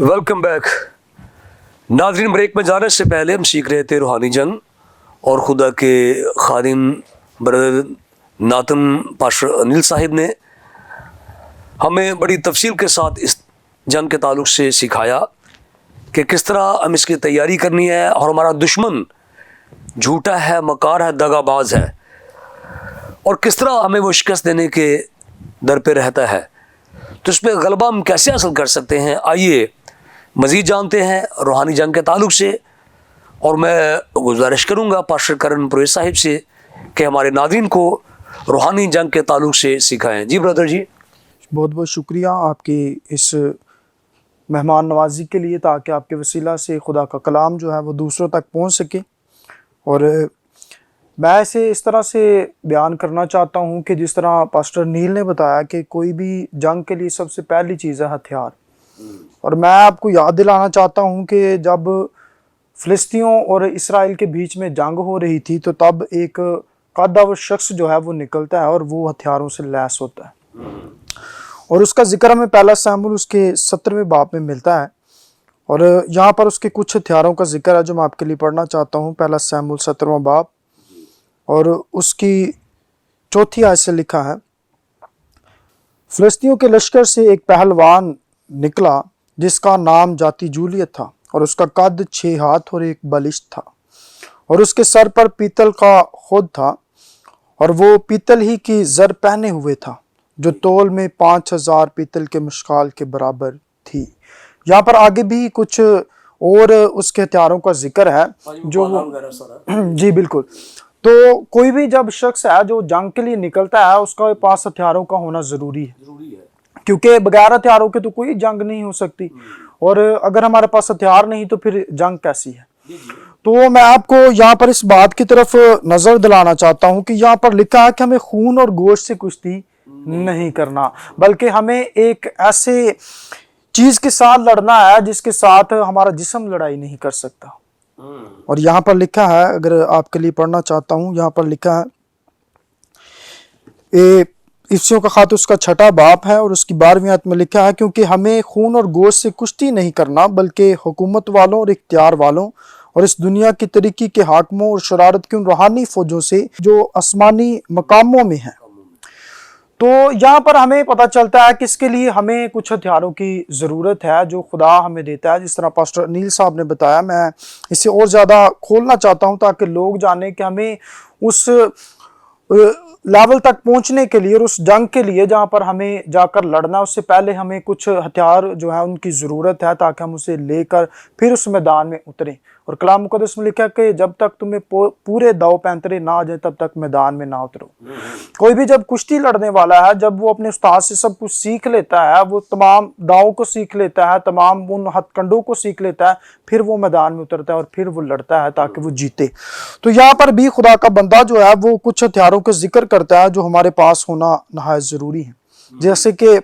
Welcome back नाज़रीन। Break में जाने से पहले हम सीख रहे थे रूहानी जंग और खुदा के खादिम ब्रदर नातम पास्टर अनिल साहिब ने हमें बड़ी तफसील के साथ इस जंग के ताल्लुक से सिखाया कि किस तरह हम इसकी तैयारी करनी है और हमारा दुश्मन झूठा है, मकार है, दगाबाज है और किस तरह हमें वो शिकस्त देने के दर पे रहता है। तो इस पर गलबा हम कैसे हासिल कर सकते हैं, आइए मज़ीद जानते हैं रूहानी जंग के ताल्लुक से। और मैं गुजारिश करूँगा पास्टर करण पुरेश साहिब से कि हमारे नाज़रीन को रूहानी जंग के ताल्लुक से सिखाएं। जी ब्रदर जी। बहुत बहुत शुक्रिया आपकी इस मेहमान नवाजी के लिए, ताकि आपके वसीला से खुदा का कलाम जो है वो दूसरों तक पहुंच सके। और मैं इसे इस तरह से बयान करना चाहता हूं कि जिस तरह पास्टर नील ने बताया कि कोई भी जंग के लिए सबसे पहली चीज़ है हथियार। और मैं आपको याद दिलाना चाहता हूं कि जब फ़िलिस्तीनियों और इसराइल के बीच में जंग हो रही थी तो तब एक कद्दावर शख्स जो है वो निकलता है और वो हथियारों से लैस होता है। और उसका जिक्र हमें पहला शमूएल उसके 17वें बाब में मिलता है। और यहाँ पर उसके कुछ हथियारों का जिक्र है जो मैं आपके लिए पढ़ना चाहता हूँ। पहला शमूएल 17वां बाब और उसकी 4थी आयत से लिखा है, फ़िलिस्तियों के लश्कर से एक पहलवान निकला जिसका नाम जाति जूलियत था और उसका कद 6 हाथ और 1 बलिष्ठ था और उसके सर पर पीतल का खुद था और वो पीतल ही की जर पहने हुए था जो तोल में 5000 पीतल के मुश्काल के बराबर थी। यहाँ पर आगे भी कुछ और उसके हथियारों का जिक्र है जो जी बिल्कुल। तो कोई भी जब शख्स है जो जंग के लिए निकलता है उसका पास हथियारों का होना जरूरी है, क्योंकि बगैर हथियारों के तो कोई जंग नहीं हो सकती। और अगर हमारे पास हथियार नहीं तो फिर जंग कैसी है। तो मैं आपको यहाँ पर इस बात की तरफ नजर दिलाना चाहता हूँ कि यहाँ पर लिखा है कि हमें खून और गोश्त से कुश्ती नहीं करना, बल्कि हमें एक ऐसे चीज के साथ लड़ना है जिसके साथ हमारा जिस्म लड़ाई नहीं कर सकता। और यहाँ पर लिखा है, अगर आपके लिए पढ़ना चाहता हूँ, यहाँ पर लिखा है इफ्सियों का खात उसका 6ठा बाब है और उसकी 12वीं आयत में लिखा है, क्योंकि हमें खून और गोश्त से कुश्ती नहीं करना बल्कि हुकूमत वालों और इख्तियार वालों और इस दुनिया की तरीकी के हाकमों और शरारत की उन रूहानी फौजों से जो आसमानी मकामों में हैं। तो यहाँ पर हमें पता चलता है कि इसके लिए हमें कुछ हथियारों की ज़रूरत है जो खुदा हमें देता है। जिस तरह पास्टर अनिल साहब ने बताया, मैं इसे और ज़्यादा खोलना चाहता हूँ ताकि लोग जाने कि हमें उस लेवल तक पहुंचने के लिए और उस जंग के लिए जहां पर हमें जाकर लड़ना, उससे पहले हमें कुछ हथियार जो है उनकी ज़रूरत है ताकि हम उसे लेकर फिर उस मैदान में उतरें। और कलाम मुक़द्दस में लिखा है कि जब तक तुम्हें पूरे दाव पैंतरे ना आ जाए तब तक मैदान में ना उतरो। कोई भी जब कुश्ती लड़ने वाला है, जब वो अपने उस्ताद से सब कुछ सीख लेता है, वो तमाम दाव को सीख लेता है, तमाम उन हथकंडों को सीख लेता है, फिर वो मैदान में उतरता है और फिर वो लड़ता है ताकि वो जीते। तो यहाँ पर भी खुदा का बंदा जो है वो कुछ हथियारों का जिक्र करता है जो हमारे पास होना नहायत ज़रूरी है। जैसे कि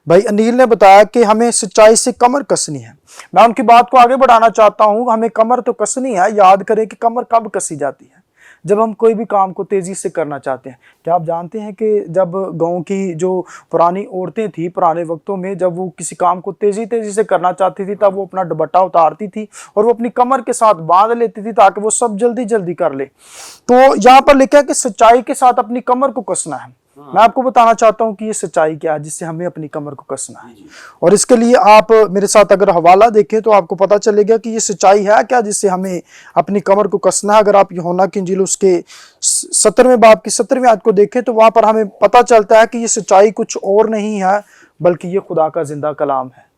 भाई अनिल ने बताया कि हमें सच्चाई से कमर कसनी है। मैं उनकी बात को आगे बढ़ाना चाहता हूं। हमें कमर तो कसनी है। याद करें कि कमर कब कसी जाती है, जब हम कोई भी काम को तेजी से करना चाहते हैं। क्या आप जानते हैं कि जब गांव की जो पुरानी औरतें थी पुराने वक्तों में, जब वो किसी काम को तेजी से करना चाहती थी तब वो अपना दुपट्टा उतारती थी और वो अपनी कमर के साथ बांध लेती थी ताकि वो सब जल्दी कर ले। तो यहाँ पर लिखा है कि सच्चाई के साथ अपनी कमर को कसना है। मैं आपको बताना चाहता हूं कि ये सच्चाई क्या है जिससे हमें अपनी कमर को कसना है। और इसके लिए आप मेरे साथ अगर हवाला देखें तो आपको पता चलेगा कि ये सच्चाई है क्या जिससे हमें अपनी कमर को कसना है। अगर आप यूहन्ना की इंजील उसके 17वें बाब की 17वीं आयत को देखें तो वहां पर हमें पता चलता है कि ये सच्चाई कुछ और नहीं है बल्कि ये खुदा का जिंदा कलाम है।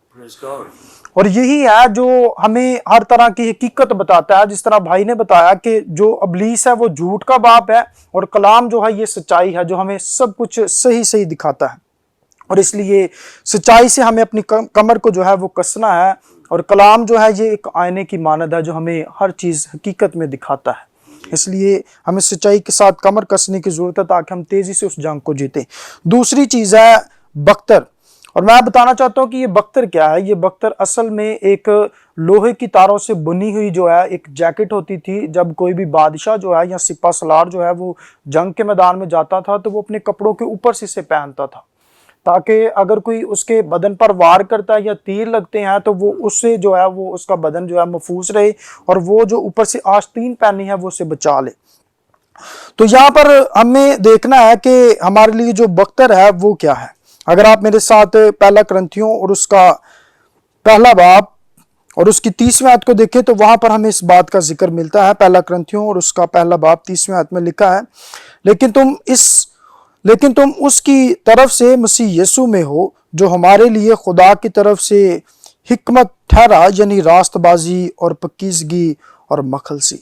और यही है जो हमें हर तरह की हकीकत बताता है। जिस तरह भाई ने बताया कि जो अबलीस है वो झूठ का बाप है और कलाम जो है ये सच्चाई है जो हमें सब कुछ सही दिखाता है। और इसलिए सच्चाई से हमें अपनी कमर को जो है वो कसना है। और कलाम जो है ये एक आईने की मानद है जो हमें हर चीज़ हकीकत में दिखाता है। इसलिए हमें सच्चाई के साथ कमर कसने की जरूरत है ताकि हम तेजी से उस जंग को जीतें। दूसरी चीज़ है बख्तर। और मैं बताना चाहता हूं कि ये बख्तर क्या है। ये बख्तर असल में एक लोहे की तारों से बुनी हुई जो है एक जैकेट होती थी। जब कोई भी बादशाह जो है या सिपा सलार जो है वो जंग के मैदान में जाता था तो वो अपने कपड़ों के ऊपर से इसे पहनता था ताकि अगर कोई उसके बदन पर वार करता है या तीर लगते हैं तो वो उससे जो है वो उसका बदन जो है महफूज रहे और वो जो ऊपर से आस्तीन पहनी है वो उसे बचा ले। तो यहाँ पर हमें देखना है कि हमारे लिए जो बख्तर है वो क्या है। अगर आप मेरे साथ पहला करंथियों और उसका पहला बाब और उसकी 30वीं आयत को देखें तो वहां पर हमें इस बात का जिक्र मिलता है। पहला करंथियों और उसका पहला बाब 30वीं आयत में लिखा है, लेकिन तुम उसकी तरफ से मसीह यीशु में हो जो हमारे लिए खुदा की तरफ से हिकमत ठहरा, यानी रास्तबाजी और पकीजगी और मखलसी।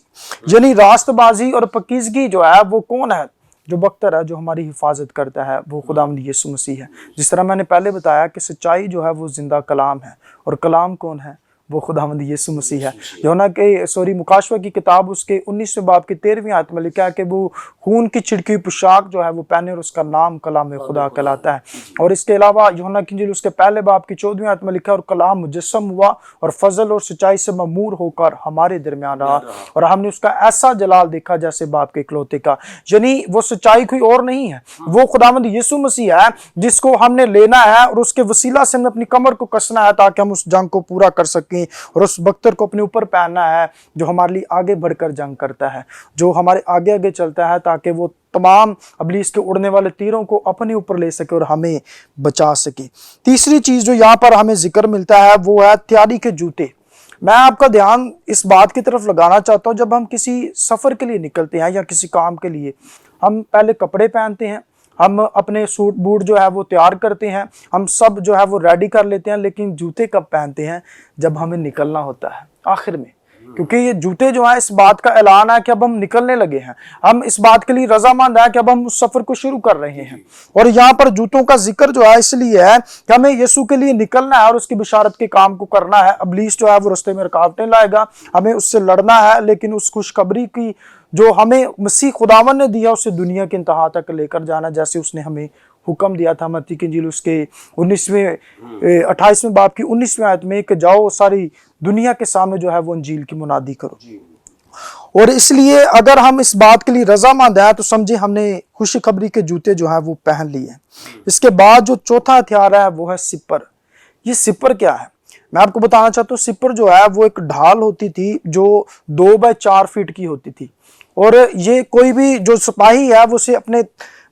यानी रास्तबाजी और पकीजगी जो है वो कौन है? जो बख्तर है, जो हमारी हिफाजत करता है, वो खुदावंद यीशु मसीह है। जिस तरह मैंने पहले बताया कि सच्चाई जो है वो जिंदा कलाम है, और कलाम कौन है? वो खुदावंद यीशु मसीह है। यूहन्ना के मुकाशवा की किताब उसके 19वें बाब की 13वीं आयत में लिखा है कि वो खून की छिड़की पोशाक जो है वो पहने और उसका नाम कलाम खुदा कहलाता है। और इसके अलावा यूहन्ना की इंजील उसके पहले बाब की 14वीं आयत में लिखा है, और कलाम मुजस्सम हुआ और फजल और सच्चाई से ममूर होकर हमारे दरमियान रहा, और हमने उसका ऐसा जलाल देखा जैसे बाप के इकलौते का। यानी वो सच्चाई कोई और नहीं है, वो खुदावंद यीशु मसीह है जिसको हमने लेना है और उसके वसीला से हमें अपनी कमर को कसना है ताकि हम उस जंग को पूरा कर सकें और उस बख्तर को अपने ऊपर पहनना है जो हमारे लिए आगे बढ़कर जंग करता है, जो हमारे आगे आगे चलता है ताकि वो तमाम इब्लीस के उड़ने वाले तीरों को अपने ऊपर ले सके और हमें बचा सके। तीसरी चीज जो यहाँ पर हमें जिक्र मिलता है वो है तैयारी के जूते। मैं आपका ध्यान इस बात की तरफ लगाना चाहता हूँ, जब हम किसी सफर के लिए निकलते हैं या किसी काम के लिए, हम पहले कपड़े पहनते हैं, हम अपने सूट बूट जो है वो तैयार करते हैं, हम सब जो है वो रेडी कर लेते हैं, लेकिन जूते कब पहनते हैं? जब हमें निकलना होता है आखिर में, क्योंकि ये जूते जो है इस बात का ऐलान है कि अब हम निकलने लगे हैं, हम इस बात के लिए रजामंद है कि अब हम उस सफर को शुरू कर रहे हैं। और यहाँ पर जूतों का जिक्र जो है इसलिए है कि हमें यीशु के लिए निकलना है और उसकी बिशारत के काम को करना है। इब्लीस जो है वो रास्ते में रुकावटें लाएगा, हमें उससे लड़ना है, लेकिन उस खुशखबरी की जो हमें मसीह खुदावन ने दिया उसे दुनिया के इंतहा तक लेकर जाना, जैसे उसने हमें हुक्म दिया था मत्ती की इंजील उसके 28वें बाब की 19वीं आयत में कि जाओ सारी दुनिया के सामने जो है वो इंजील की मुनादी करो। और इसलिए अगर हम इस बात के लिए रजामंद हैं तो समझे हमने खुशखबरी के जूते जो है वो पहन लिए। इसके बाद जो चौथा हथियार है वो है सिपर। ये सिपर क्या है? मैं आपको बताना चाहता हूँ, सिपर जो है वो एक ढाल होती थी जो 2 बाय 4 फीट की होती थी, और ये कोई भी जो सिपाही है वो उसे अपने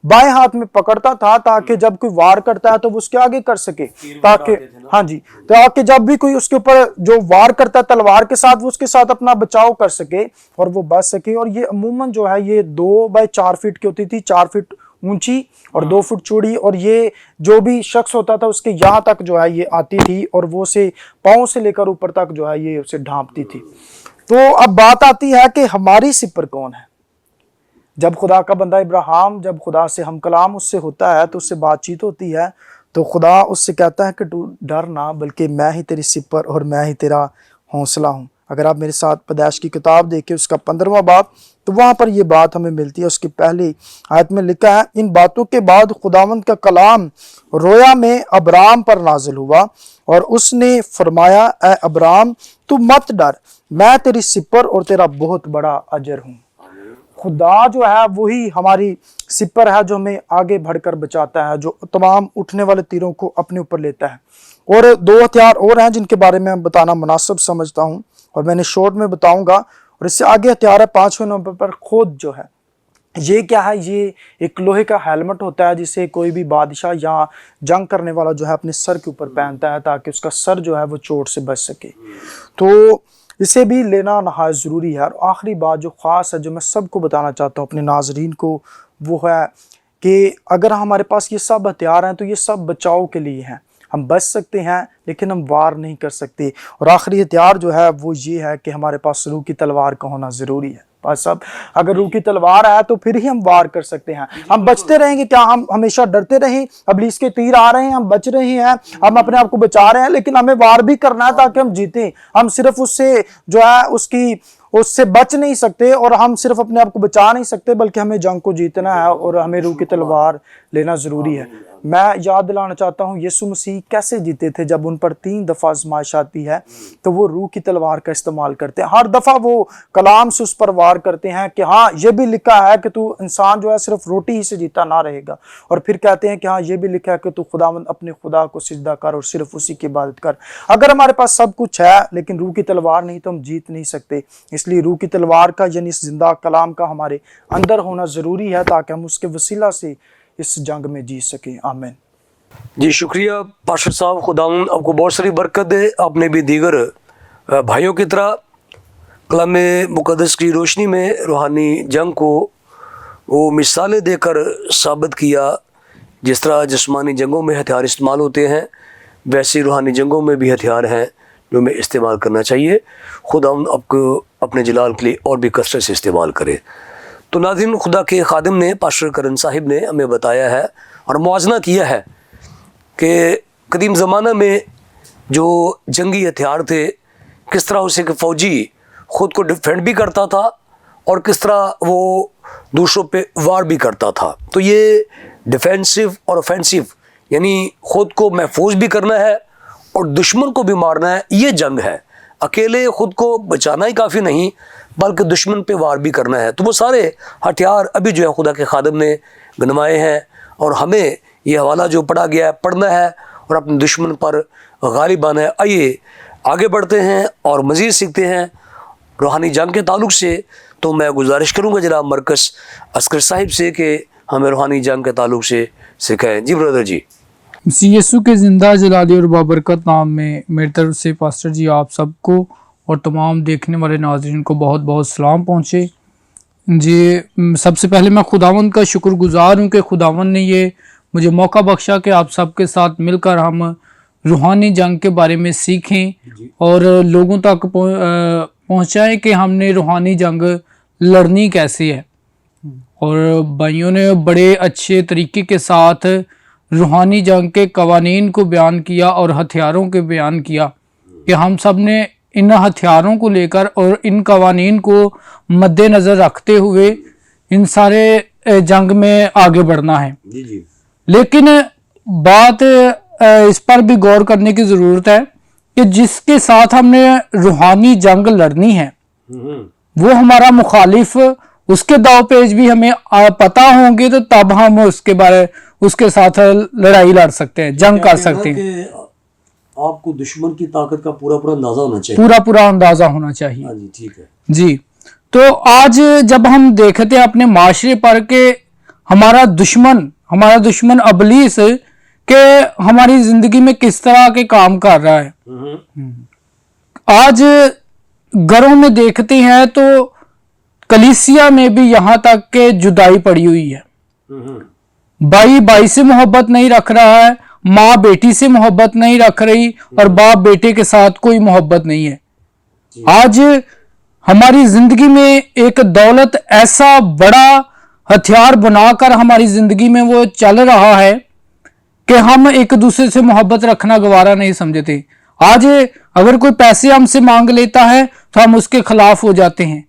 बाएं हाथ में पकड़ता था ताकि जब कोई वार करता है तो वो उसके आगे कर सके, ताकि हाँ जी, ताकि जब भी कोई उसके ऊपर जो वार करता है तलवार के साथ वो उसके साथ अपना बचाव कर सके और वो बच सके। और ये अमूमन जो है ये 2 बाय 4 फीट की होती थी, 4 फीट ऊंची और 2 फुट चौड़ी, और ये जो भी शख्स होता था उसके यहाँ तक जो है ये आती थी और वो से पाँव से लेकर ऊपर तक जो है ये उसे ढांपती थी। तो अब बात आती है कि हमारी सिपर कौन है? जब खुदा का बंदा इब्राहिम जब खुदा से हम कलाम उससे होता है तो उससे बातचीत होती है, तो खुदा उससे कहता है कि तू डर ना, बल्कि मैं ही तेरी सिपर और मैं ही तेरा हौसला हूँ। अगर आप मेरे साथ पैदाइश की किताब देखें उसका 15वां बाब, तो वहां पर यह बात हमें मिलती है। उसकी पहली आयत में लिखा है, इन बातों के बाद खुदावंद का कलाम रोया में अब्राम पर नाजिल हुआ और उसने फरमाया, ए अब्राम तू मत डर, मैं तेरी सिपर और तेरा बहुत बड़ा अजर हूँ। खुदा जो है वही हमारी सिपर है जो हमें आगे बढ़कर बचाता है, जो तमाम उठने वाले तीरों को अपने ऊपर लेता है। और 2 हथियार और हैं जिनके बारे में बताना मुनासिब समझता हूं और मैंने शॉर्ट में बताऊंगा। और इससे आगे हथियार है 5वें नंबर पर खोद जो है। ये क्या है? ये एक लोहे का हेलमेट होता है जिसे कोई भी बादशाह या जंग करने वाला जो है अपने सर के ऊपर पहनता है ताकि उसका सर जो है वो चोट से बच सके। तो इसे भी लेना नहायत ज़रूरी है। और आखिरी बात जो ख़ास है जो मैं सबको बताना चाहता हूँ अपने नाजरीन को, वो है कि अगर हमारे पास ये सब हथियार हैं तो ये सब बचाव के लिए हैं। हम बच सकते हैं लेकिन हम वार नहीं कर सकते। और आखिरी हथियार जो है वो ये है कि हमारे पास रूह की तलवार का होना ज़रूरी है। बस अब अगर रूह की तलवार है तो फिर ही हम वार कर सकते हैं। हम बचते रहेंगे क्या? हम हमेशा डरते रहें? इब्लीस के तीर आ रहे हैं, हम बच रहे हैं, हम अपने आप को बचा रहे हैं, लेकिन हमें वार भी करना है ताकि हम जीतें। हम सिर्फ उससे जो है उससे बच नहीं सकते और हम सिर्फ अपने आप को बचा नहीं सकते, बल्कि हमें जंग को जीतना है और हमें रूह की तलवार लेना जरूरी है। मैं याद दिलाना चाहता हूँ यीशु मसीह कैसे जीते थे। जब उन पर 3 दफ़ा आजमाइश आती है तो वो रूह की तलवार का इस्तेमाल करते हैं। हर दफ़ा वो कलाम से उस पर वार करते हैं कि हाँ ये भी लिखा है कि तू इंसान जो है सिर्फ रोटी ही से जीता ना रहेगा, और फिर कहते हैं कि हाँ ये भी लिखा है कि तू खुदावंद अपने खुदा को सिजदा कर और सिर्फ उसी की इबादत कर। अगर हमारे पास सब कुछ है लेकिन रूह की तलवार नहीं तो हम जीत नहीं सकते। इसलिए रूह की तलवार का यानी इस जिंदा कलाम का हमारे अंदर होना ज़रूरी है ताकि हम उसके वसीला से इस जंग में जीत सकें। आमीन। जी शुक्रिया पास्टर साहब, खुदावंद आपको बहुत सारी बरकत दे। आपने भी दीगर भाइयों की तरह कलाम मुक़द्दस की रोशनी में रूहानी जंग को वो मिसालें देकर साबित किया। जिस तरह जिस्मानी जंगों में हथियार इस्तेमाल होते हैं वैसे रूहानी जंगों में भी हथियार हैं जो हमें इस्तेमाल करना चाहिए। खुदावंद आपको अपने जलाल के लिए और भी कसरत से इस्तेमाल करे। तो नाज़रीन, खुदा के खादिम ने पास्टर करन साहिब ने हमें बताया है और मुआजना किया है कि कदीम ज़माना में जो जंगी हथियार थे किस तरह उसे एक फ़ौजी ख़ुद को डिफेंड भी करता था और किस तरह वो दूसरों पे वार भी करता था। तो ये डिफेंसिव और ऑफेंसिव यानी ख़ुद को महफूज भी करना है और दुश्मन को भी मारना है, ये जंग है। अकेले ख़ुद को बचाना ही काफ़ी नहीं बल्कि दुश्मन पे वार भी करना है। तो वो सारे हथियार अभी जो है खुदा के खादिम ने गिनवाए हैं और हमें ये हवाला जो पढ़ा गया है पढ़ना है और अपने दुश्मन पर गालिब आना है। आइए आगे बढ़ते हैं और मज़ीद सीखते हैं रूहानी जंग के ताल्लुक़ से। तो मैं गुजारिश करूँगा जनाब मरकज़ अस्कर साहिब से कि हमें रूहानी जंग के ताल्लुक़ से सिखाएँ। जी ब्रदर जी। मसीह यीशु के ज़िंदा जलाली और बाबरकत नाम में मेरी तरफ से पास्टर जी आप सबको और तमाम देखने वाले नाज़रीन को बहुत बहुत सलाम पहुँचे। जी सबसे पहले मैं खुदावंद का शुक्रगुज़ार हूँ कि खुदावंद ने ये मुझे मौका बख्शा कि आप सबके साथ मिलकर हम रूहानी जंग के बारे में सीखें और लोगों तक पहुँचाएँ कि हमने रूहानी जंग लड़नी कैसे है। और भाइयों ने बड़े अच्छे तरीके के साथ रूहानी जंग के कवानीन को बयान किया और हथियारों के बयान किया कि हम सब ने इन हथियारों को लेकर और इन कवानीन को मद्देनज़र रखते हुए इन सारे जंग में आगे बढ़ना है। जी। लेकिन बात इस पर भी गौर करने की ज़रूरत है कि जिसके साथ हमने रूहानी जंग लड़नी है वो हमारा मुखालिफ, उसके दाव पेच भी हमें पता होंगे तो तब हम उसके साथ लड़ाई लड़ सकते हैं, जंग कर सकते हैं। आपको दुश्मन की ताकत का पूरा अंदाजा होना चाहिए। पूरा अंदाजा होना चाहिए। हाँ जी, ठीक है जी। तो आज जब हम देखते हैं अपने माशरे पर के हमारा दुश्मन अबलीस के हमारी जिंदगी में किस तरह के काम कर रहा है। आज घरों में देखते हैं तो कलीसिया में भी यहाँ तक के जुदाई पड़ी हुई है। भाई से मोहब्बत नहीं रख रहा है, माँ बेटी से मोहब्बत नहीं रख रही और बाप बेटे के साथ कोई मोहब्बत नहीं है। आज हमारी जिंदगी में एक दौलत ऐसा बड़ा हथियार बनाकर हमारी जिंदगी में वो चल रहा है कि हम एक दूसरे से मोहब्बत रखना गवारा नहीं समझते। आज अगर कोई पैसे हमसे मांग लेता है तो हम उसके खिलाफ हो जाते हैं,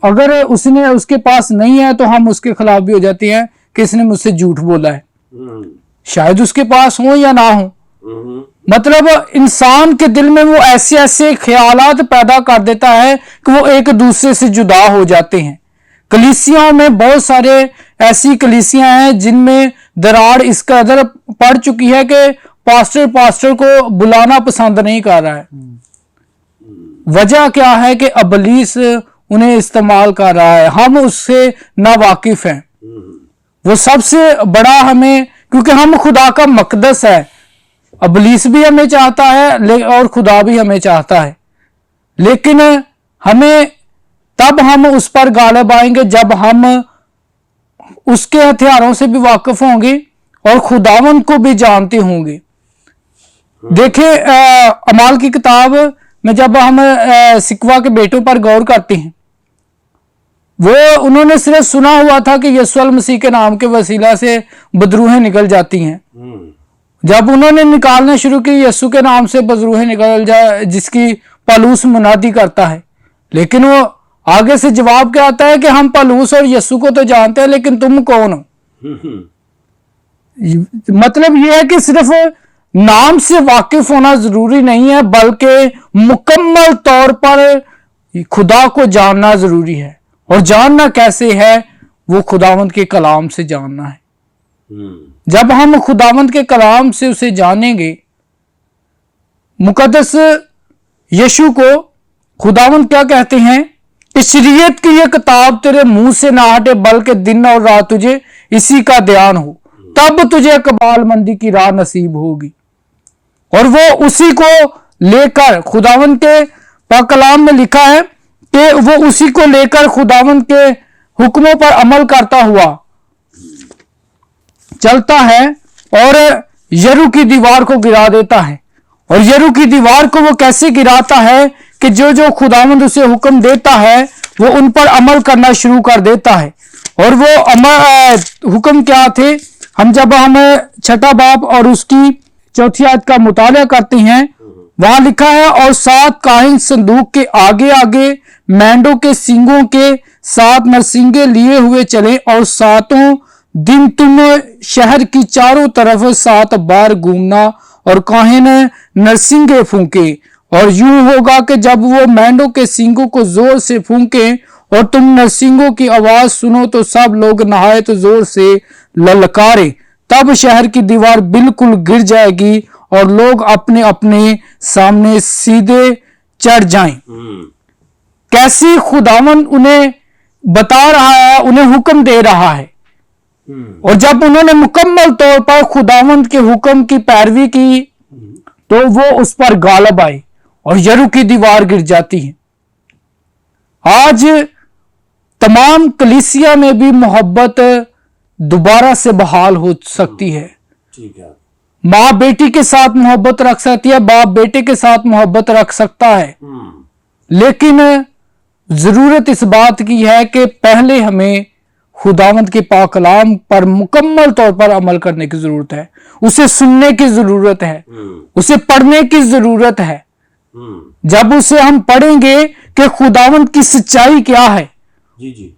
अगर उसके पास नहीं है तो हम उसके खिलाफ भी हो जाते हैं कि इसने मुझसे झूठ बोला है, शायद उसके पास हो या ना हो। मतलब इंसान के दिल में वो ऐसे ख्यालात पैदा कर देता है कि वो एक दूसरे से जुदा हो जाते हैं। कलीसियाओं में बहुत सारे ऐसी कलीसियां हैं जिनमें दरार इस कदर पड़ चुकी है कि पास्टर को बुलाना पसंद नहीं कर रहा है। वजह क्या है कि अबलीस उन्हें इस्तेमाल कर रहा है, हम उससे नावाकिफ हैं। वो सबसे बड़ा हमें, क्योंकि हम खुदा का मकदस है, अबलीस भी हमें चाहता है और खुदा भी हमें चाहता है, लेकिन हमें तब हम उस पर गालिब आएंगे जब हम उसके हथियारों से भी वाकिफ होंगे और खुदावंद को भी जानते होंगे। देखिए अमाल की किताब में जब हम सिकवा के बेटों पर गौर करते हैं, वो उन्होंने सिर्फ सुना हुआ था कि यीशु मसीह के नाम के वसीला से बदरूहें निकल जाती हैं। जब उन्होंने निकालना शुरू की यीशु के नाम से बदरूहें निकल जाए, जिसकी पलूस मुनादी करता है, लेकिन वो आगे से जवाब क्या आता है कि हम पलूस और यीशु को तो जानते हैं लेकिन तुम कौन हो। मतलब ये है कि सिर्फ नाम से वाकिफ होना जरूरी नहीं है, बल्कि मुकम्मल तौर पर खुदा को जानना जरूरी है। और जानना कैसे है? वो खुदावंद के कलाम से जानना है। जब हम खुदावंद के कलाम से उसे जानेंगे, मुकद्दस यीशु को खुदावंद क्या कहते हैं कि शरीयत की यह किताब तेरे मुंह से ना हटे, बल्कि दिन और रात तुझे इसी का ध्यान हो, तब तुझे इकबालमंदी की राह नसीब होगी। और वो उसी को लेकर, खुदावंद के पाक कलाम में लिखा है कि वो उसी को लेकर खुदावंद के हुक्मों पर अमल करता हुआ चलता है और यरू की दीवार को गिरा देता है। और यरू की दीवार को वो कैसे गिराता है कि जो जो खुदावंद उसे हुक्म देता है वो उन पर अमल करना शुरू कर देता है। और वो हुक्म क्या थे? जब हम छठा बाब और उसकी चौथी आयत का मुताला करते हैं, वहां लिखा है, और 7 काहिन संदूक के आगे आगे मेंढों के सींगों के 7 नरसिंगे लिए हुए चले, और 7 दिन तुम शहर की चारों तरफ 7 बार घूमना और काहिन नरसिंगे फूंके। और यूं होगा कि जब वो मेंढों के सींगों को जोर से फूंके और तुम नरसिंगों की आवाज सुनो तो सब लोग नहायत जोर से ललकारे, तब शहर की दीवार बिल्कुल गिर जाएगी और लोग अपने अपने सामने सीधे चढ़ जाएं। कैसी खुदावन उन्हें बता रहा है, उन्हें हुक्म दे रहा है। और जब उन्होंने मुकम्मल तौर पर खुदावंद के हुक्म की पैरवी की तो वो उस पर गालिब आए और यरू की दीवार गिर जाती है। आज तमाम कलीसिया में भी मोहब्बत दोबारा से बहाल हो सकती है। ठीक है। माँ बेटी के साथ मोहब्बत रख सकती है, बाप बेटे के साथ मोहब्बत रख सकता है, लेकिन जरूरत इस बात की है कि पहले हमें खुदावंद के पाक कलाम पर मुकम्मल तौर पर अमल करने की जरूरत है, उसे सुनने की जरूरत है, उसे पढ़ने की जरूरत है। जब उसे हम पढ़ेंगे कि खुदावंद की सच्चाई क्या है, जी जी,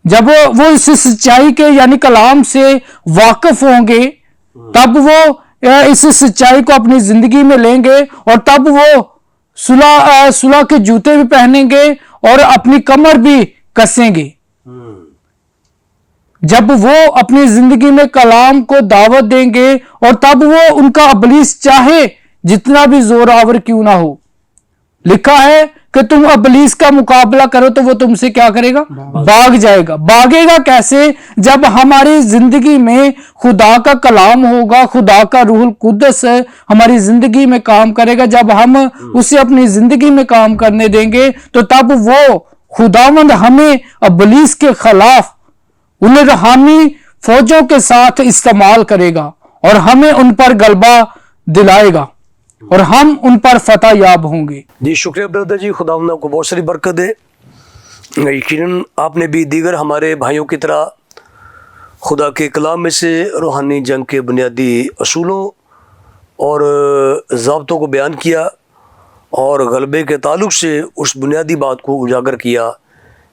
जब वो इस सच्चाई के यानी कलाम से वाकिफ होंगे, तब वो इस सच्चाई को अपनी जिंदगी में लेंगे और तब वो सुलह के जूते भी पहनेंगे और अपनी कमर भी कसेंगे। जब वो अपनी जिंदगी में कलाम को दावत देंगे और तब वो उनका अबलीस चाहे जितना भी जोरावर क्यों ना हो, लिखा है कि तुम अबलीस का मुकाबला करो तो वो तुमसे क्या करेगा? भाग जाएगा। भागेगा कैसे? जब हमारी जिंदगी में खुदा का कलाम होगा, खुदा का रूहुल कुद्दस हमारी जिंदगी में काम करेगा। जब हम उसे अपनी जिंदगी में काम करने देंगे तो तब वो खुदावंद हमें अबलीस के खिलाफ उन रूहानी फौजों के साथ इस्तेमाल करेगा और हमें उन पर गलबा दिलाएगा और हम उन पर फतह याब होंगे। जी शुक्रिया ब्रदर जी, खुदावंद आपको बहुत सारी बरकत दे। यकीनन आपने भी दीगर हमारे भाइयों की तरह खुदा के कलाम में से रूहानी जंग के बुनियादी असूलों और ज़ाब्तों को बयान किया और गलबे के ताल्लुक से उस बुनियादी बात को उजागर किया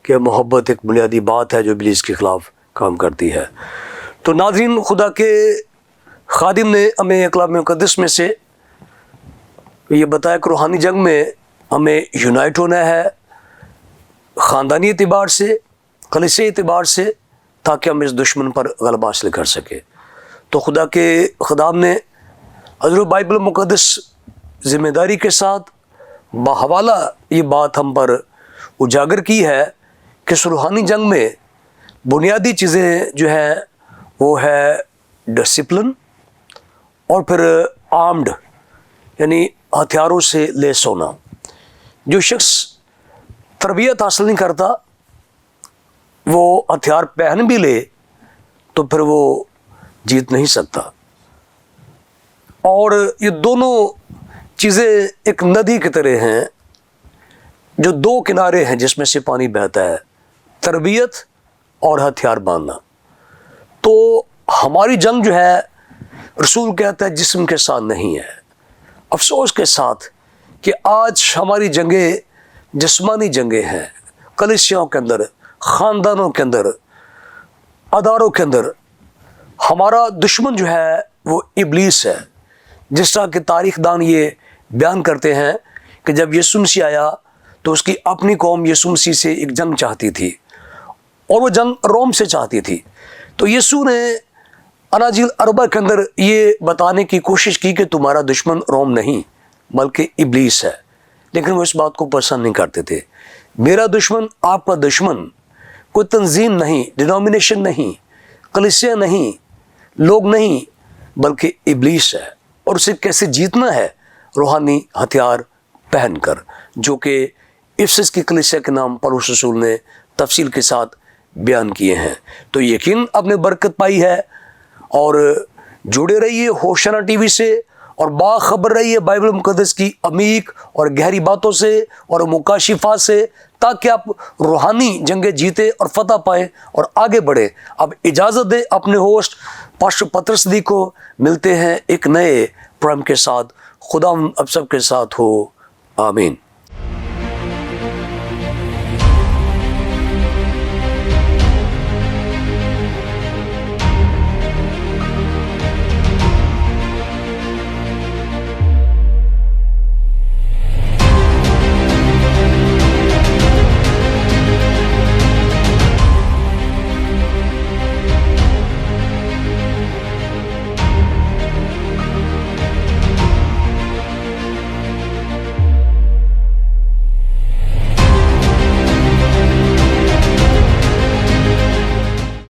कि मोहब्बत एक बुनियादी बात है जो इब्लीस के ख़िलाफ़ काम करती है। तो नाज़रीन, खुदा के खादिम ने हमें कलाम मुक़द्दस में से ये बताया कि रूहानी जंग में हमें यूनाइट होना है ख़ानदानी एतबार से, कलीसियाई एतबार से, ताकि हम इस दुश्मन पर गलबा हासिल कर सके। तो खुदा के खुदाम ने हज़रत बाइबल मुक़द्दस ज़िम्मेदारी के साथ बहवाला ये बात हम पर उजागर की है कि इस रूहानी जंग में बुनियादी चीज़ें जो हैं वो है डिसिप्लिन और फिर आर्म्ड यानी हथियारों से लैस होना। जो शख्स तरबियत हासिल नहीं करता वो हथियार पहन भी ले तो फिर वो जीत नहीं सकता। और ये दोनों चीज़ें एक नदी की तरह हैं जो 2 किनारे हैं जिसमें से पानी बहता है, तरबियत और हथियार बांधना। तो हमारी जंग जो है रसूल कहता है जिस्म के साथ नहीं है। अफसोस के साथ कि आज हमारी जंगें जिस्मानी जंगें हैं, कलीसियाओं के अंदर, ख़ानदानों के अंदर, अदारों के अंदर हमारा दुश्मन जो है वो इब्लीस है। जिस तरह के तारीख दान ये बयान करते हैं कि जब यीशु मसीह आया तो उसकी अपनी कौम यीशु मसीह से एक जंग चाहती थी और वो जंग रोम से चाहती थी। तो यीशु ने अनाजिल अरबा के अंदर ये बताने की कोशिश की कि तुम्हारा दुश्मन रोम नहीं बल्कि इब्लीस है, लेकिन वो इस बात को पसंद नहीं करते थे। मेरा दुश्मन, आपका दुश्मन कोई तंजीम नहीं, डिनोमिनेशन नहीं, कलीसिया नहीं, लोग नहीं, बल्कि इब्लीस है। और उसे कैसे जीतना है? रूहानी हथियार पहनकर, जो कि इफिसस की कलीसिया के नाम पौलुस रसूल ने तफसील के साथ बयान किए हैं। तो यकीन आपने बरकत पाई है और जुड़े रहिए होशाना टीवी से और बाखबर रहिए बाइबल मुकद्दस की अमीक और गहरी बातों से और मुकाशिफा से, ताकि आप रूहानी जंगे जीते और फतह पाए और आगे बढ़े। अब इजाज़त दे अपने होस्ट पास्टर पतरस दी को। मिलते हैं एक नए प्रोग्राम के साथ। खुदा अब सबके साथ हो। आमीन।